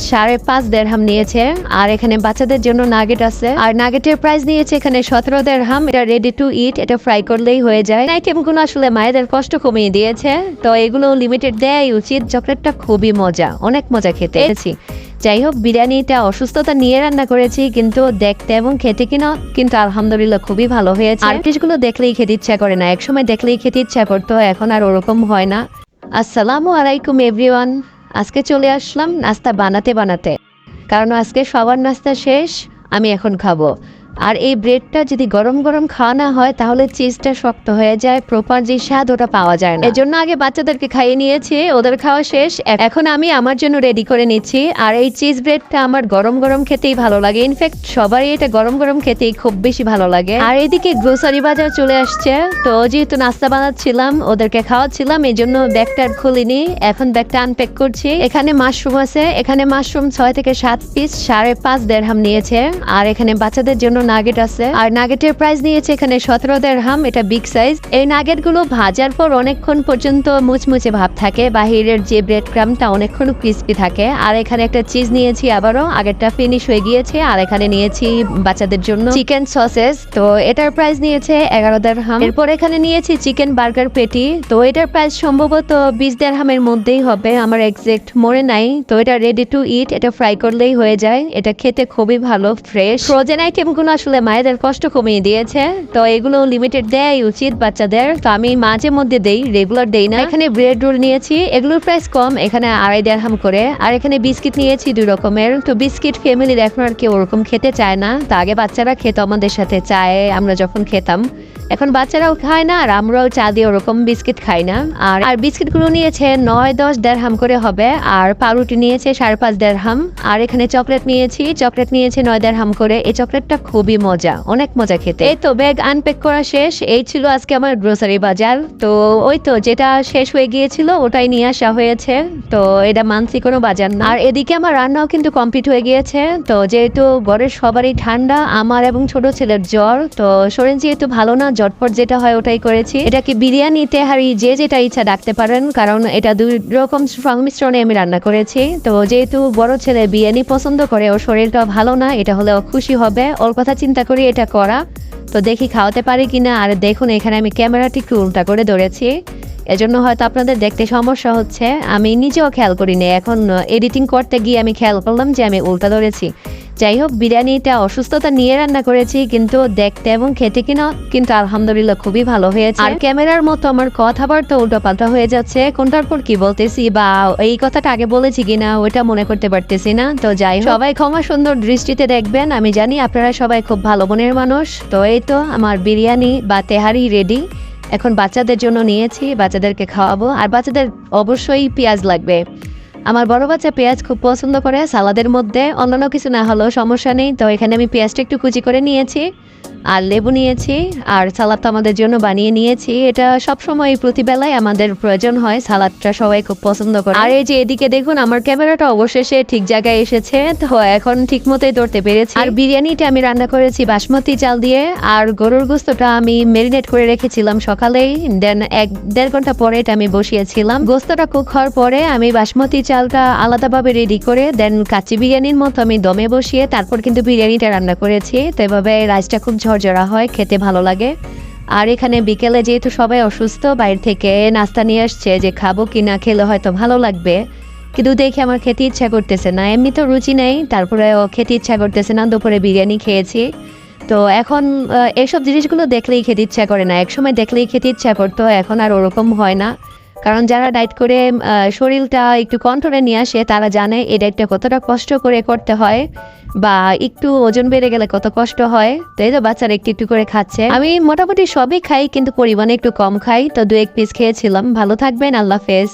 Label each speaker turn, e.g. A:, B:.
A: 5.5 দিরহাম নিয়েছে। আর এখানে বাচ্চাদের জন্য নাগেট আছে, আর নাগেটের প্রাইস নিয়েছে এখানে 17 দিরহাম। এটা রেডি টু ইট, এটা ফ্রাই করলেই হয়ে যায়। আইটেমগুলো আসলে মায়েদের কষ্ট কমিয়ে দিয়েছে, তো এগুলো লিমিটেড দেয়াই উচিত। চকলেটটা খুবই মজা, অনেক মজা খেতে। যাই হোক, বিরিয়ানিটা অসুস্থতা নিয়ে রান্না করেছি, কিন্তু দেখতে এবং খেতে কিনা কিন্তু আলহামদুলিল্লাহ খুবই ভালো হয়েছে। আর ডিশগুলো দেখলেই খেতে ইচ্ছা করে না, একসময় দেখলেই খেতে ইচ্ছা করতো, এখন আর ওরকম হয় না। আসসালামু আলাইকুম এভরিওয়ান। আজকে চলে আসলাম নাস্তা বানাতে, কারণ আজকে সবার নাস্তা শেষ, আমি এখন খাবো। আর এই ব্রেডটা যদি গরম গরম খাওয়া না হয় তাহলে চিজটা শক্ত হয়ে যায়, প্রপার যে স্বাদ ওটা পাওয়া যায় না। এজন্য আগে বাচ্চাদেরকে খাইয়ে নিয়েছি, ওদের খাওয়া শেষ, এখন আমি আমার জন্য রেডি করে নিচ্ছি। আর এই চিজ ব্রেডটা আমার গরম গরম খেতেই ভালো লাগে, ইনফ্যাক্ট সবারই এটা গরম গরম খেতেই খুব বেশি ভালো লাগে। আর এদিকে গ্রোসারি বাজার চলে আসছে, তো যেহেতু নাস্তা বানাচ্ছিলাম, ওদেরকে খাওয়াচ্ছিলাম, এই জন্য ব্যাগটা খুলিনি, এখন ব্যাগটা আনপ্যাক করছি। এখানে মাশরুম আছে, এখানে মাশরুম 6 থেকে 7 পিস 5.5 দিরহাম নিয়েছে। আর এখানে বাচ্চাদের জন্য নাগেট আছে, আর নাগেটের প্রাইস নিয়েছে এখানে 17 দিরহাম, এটা বিগ সাইজ। এই নাগেট গুলো ভাজার পর অনেকক্ষণ পর্যন্ত মুচমুচে ভাব থাকে, বাহিরের যে ব্রেড ক্রামটা অনেকক্ষণ ক্রিস্পি থাকে। আর এখানে একটা চিজ নিয়েছি, আবারও আগেরটা ফিনিশ হয়ে গিয়েছে। আর এখানে নিয়েছি বাচ্চাদের জন্য চিকেন সসেস, তো এটার প্রাইস নিয়েছে 11 দিরহাম। এরপর এখানে নিয়েছি চিকেন বার্গার পেটি, তো এটার প্রাইস সম্ভবত 20 দিরহামের মধ্যেই হবে, আমার এক্সাক্ট মনে নাই। তো এটা রেডি টু ইট, এটা ফ্রাই করলেই হয়ে যায়, এটা খেতে খুবই ভালো, ফ্রেশ। ফ্রোজেন আইটেমগুলো আসলে মায়েদের কষ্ট কমিয়ে দিয়েছে, তো এগুলো লিমিটেড দেয়াই উচিত বাচ্চাদের, তো আমি মাঝে মধ্যে দেই, রেগুলার দেই না। এখানে ব্রেড রোল নিয়েছি, এগুলোর প্রাইস কম, এখানে 2.5 দিরহাম করে। আর এখানে বিস্কিট নিয়েছি 2 রকমের, তো বিস্কিট ফ্যামিলির এখন আর কেউ ওরকম খেতে চায় না, তো আগে বাচ্চারা খেত আমাদের সাথে চায়ে, আমরা যখন খেতাম। এখন বাচ্চারাও খায় না, আর আমরাও চা দিয়ে ওরকম বিস্কিট খাই না। আর বিস্কিট গুলো নিয়েছে 9-10 দিরহাম করে হবে, আর পাউরুটি নিয়েছে 5.5 দিরহাম। আর এখানে চকলেট নিয়েছে 9 দিরহাম করে। এই চকলেটটা খুবই মজা, অনেক মজা খেতে। এই তো ব্যাগ আনপ্যাক করা শেষ, এই ছিল আজকে আমার গ্রোসারি বাজার। তো ওই তো যেটা শেষ হয়ে গিয়েছিল ওটাই নিয়ে আসা হয়েছে, তো এটা মানসি কোনো বাজার না। আর এদিকে আমার রান্নাও কিন্তু কমপ্লিট হয়ে গিয়েছে, তো যেহেতু ঘরের সবারই ঠান্ডা, আমার এবং ছোট ছেলের জ্বর, তো শরীর যেহেতু ভালো না, ঝটপট যেটা হয় ওটাই করেছি। এটাকে বিরিয়ানি, তেহারি, যে যেটা ইচ্ছা ডাকতে পারেন, কারণ এটা 2 রকম সংমিশ্রণে আমি রান্না করেছি। তো যেহেতু বড় ছেলে বিরিয়ানি পছন্দ করে, ওর শরীরটা ভালো না, এটা হলে ও খুশি হবে, ওর কথা চিন্তা করি এটা করা। তো দেখি খাওয়াতে পারি কিনা। আর দেখুন এখানে আমি ক্যামেরাটি একটু উল্টা করে ধরেছি, এজন্য হয়তো আপনাদের দেখতে সমস্যা হচ্ছে, আমি নিজেও খেয়াল করিনি, এখন এডিটিং করতে গিয়ে আমি খেয়াল করলাম যে আমি উল্টা ধরেছি। যাই হোক, বিরিয়ানিটা অসুস্থতা নিয়ে রান্না করেছি, কিন্তু দেখতে এবং খেতে কিনা কিন্তু আলহামদুলিল্লাহ খুবই ভালো হয়েছে। আর ক্যামেরার মতো আমার কথাবার্তা উল্টো পাল্টা হয়ে যাচ্ছে, কোনটার পর কি বলতেছি বা এই কথাটা আগে বলেছি কিনা ওইটা মনে করতে পারতেছি না। তো যাই হোক, সবাই ক্ষমা সুন্দর দৃষ্টিতে দেখবেন, আমি জানি আপনারা সবাই খুব ভালো মনের মানুষ। তো এই তো আমার বিরিয়ানি বা তেহারি রেডি, এখন বাচ্চাদের জন্য নিয়েছি, বাচ্চাদেরকে খাওয়াবো। আর বাচ্চাদের অবশ্যই পেঁয়াজ লাগবে, আমার বড় বাচ্চা পেঁয়াজ খুব পছন্দ করে সালাদের মধ্যে, অন্যান্য কিছু না হলেও সমস্যা নেই। তো এখানে আমি পেঁয়াজটা একটু কুচি করে নিয়েছি, আর লেবু নিয়েছি, আর সালাদ তো আমাদের জন্য বানিয়ে নিয়েছি। এটা সবসময় প্রতিবেলায় আমাদের প্রয়োজন হয়, সালাদটা সবাই খুব পছন্দ করে। আর এই যে এদিকে দেখুন, আমার ক্যামেরাটা অবশেষে ঠিক জায়গায় এসেছে, তো এখন ঠিক মতোই ধরতে পেরেছি। আর বিরিয়ানিটা আমি রান্না করেছি বাসমতি চাল দিয়ে, আর গরুর গোস্তটা আমি ম্যারিনেট করে রেখেছিলাম সকালেই, দেন 1-1.5 ঘন্টা পরে এটা আমি বসিয়েছিলাম। গোস্তটা কুক হওয়ার পরে আমি বাসমতি চালটা আলাদাভাবে রেডি করে দেন কাচ্চি বিরিয়ানির মতো আমি দমে বসিয়ে তারপর কিন্তু বিরিয়ানিটা রান্না করেছি। তো এভাবে রাইসটা খুব ঝরঝরা হয়, খেতে ভালো লাগে। আর এখানে বিকেলে যেহেতু সবাই অসুস্থ, বাইরে থেকে নাস্তা নিয়ে আসছে, যে খাবো কিনা, খেলে হয়তো ভালো লাগবে, কিন্তু দেখে আমার খেতে ইচ্ছা করতেছে না, এমনি তো রুচি নেই, তারপরে খেতে ইচ্ছা করতেছে না। দুপুরে বিরিয়ানি খেয়েছি, তো এখন এইসব জিনিসগুলো দেখলেই খেতে ইচ্ছা করে না, একসময় দেখলেই খেতে ইচ্ছা করতো, এখন আর ওরকম হয় না। কারণ যারা ডায়েট করে শরীরটা একটু কন্ট্রোলে নিয়ে আসে, তারা জানে এই ডায়েটটা কতটা কষ্ট করে করতে হয়, বা একটু ওজন বেড়ে গেলে কত কষ্ট হয়। তো এই তো বাচ্চারা একটু একটু করে খাচ্ছে, আমি মোটামুটি সবই খাই, কিন্তু পরিমাণে একটু কম খাই। তো 2-1 পিস খেয়েছিলাম। ভালো থাকবেন, আল্লাহ হাফেজ।